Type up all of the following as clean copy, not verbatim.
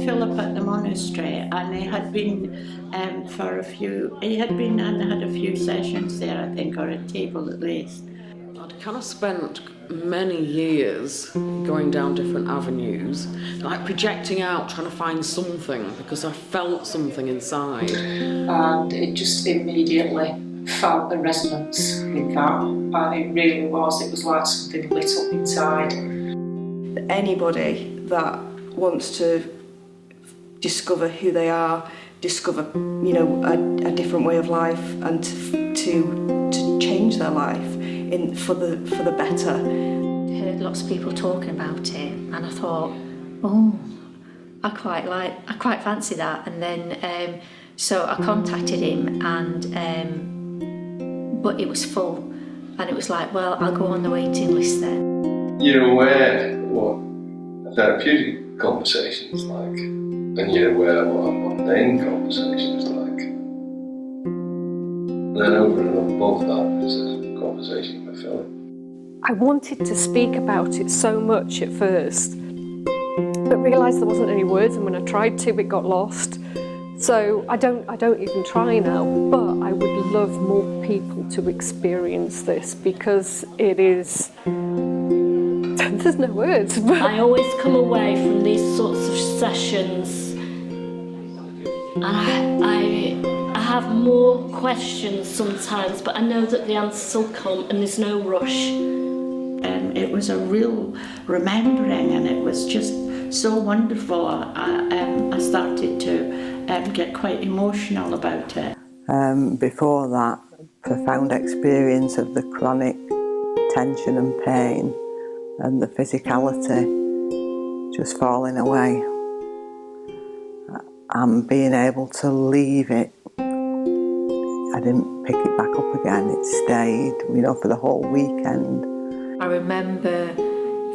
Philip at the monastery, and he had been and had a few sessions there, I think, or a table at least. I'd kind of spent many years going down different avenues, like projecting out, trying to find something, because I felt something inside. And it just immediately felt a resonance with that, and it really was. It was like something lit up inside. Anybody that wants to discover who they are, discover, a different way of life, and to change their life for the better. I heard lots of people talking about it, and I thought, I quite fancy that. And then so I contacted him, but it was full, and it was like, well, I'll go on the waiting list then. You're aware what a therapeutic conversation is like, and you're aware what a mundane conversation is like. And then over and above that, there's a conversation with Philip. I wanted to speak about it so much at first, but realised there wasn't any words, and when I tried to, it got lost. So I don't even try now, but I would love more people to experience this, because it is, there's no words. I always come away from these sorts of sessions and I have more questions sometimes, but I know that the answers will come and there's no rush. It was a real remembering, and it was just so wonderful. I started to get quite emotional about it. Before that, profound experience of the chronic tension and pain and the physicality just falling away, and being able to leave it. I didn't pick it back up again, it stayed, for the whole weekend. I remember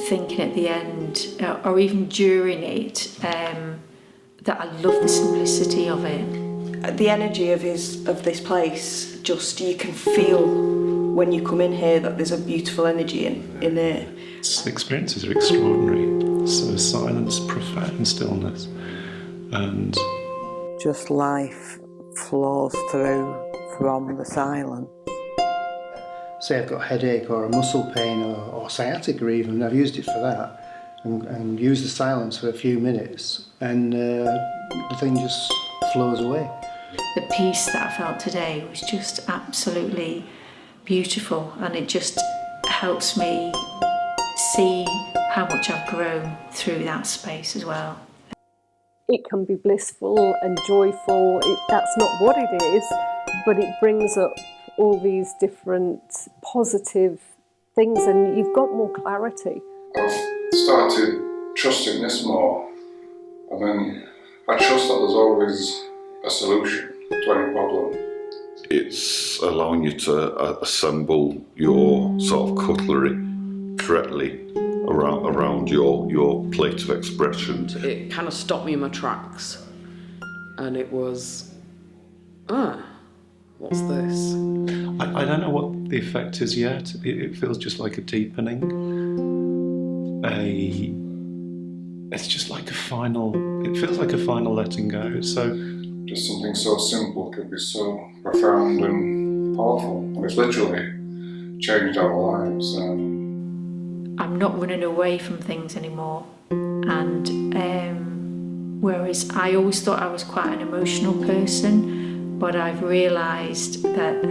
thinking at the end, or even during it, that I love the simplicity of it. The energy of this place, just you can feel when you come in here that there's a beautiful energy in there. The experiences are extraordinary. So silence, profound stillness, and just life flows through from the silence. Say I've got a headache or a muscle pain or sciatica even, I've used it for that, and used the silence for a few minutes, and the thing just flows away. The peace that I felt today was just absolutely beautiful, and it just helps me see how much I've grown through that space as well. It can be blissful and joyful, that's not what it is, but it brings up all these different positive things, and you've got more clarity. I've started trusting this more, and then I trust that there's always a solution to any problem. It's allowing you to assemble your sort of cutlery correctly around your plate of expression. It kind of stopped me in my tracks, and it was, what's this? I don't know what the effect is yet. It feels just like a deepening. It's just like it feels like a final letting go. So just something so simple could be so profound and powerful. It's literally changed our lives. I'm not running away from things anymore, and whereas I always thought I was quite an emotional person, but I've realised that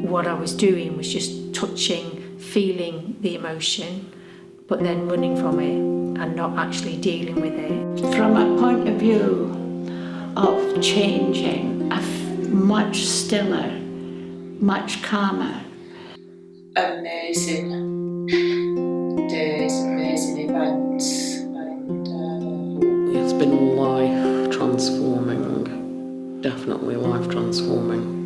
what I was doing was just touching, feeling the emotion, but then running from it and not actually dealing with it. From a point of view of changing, much stiller, much calmer. Amazing days, amazing events, and It's been life transforming, definitely life transforming.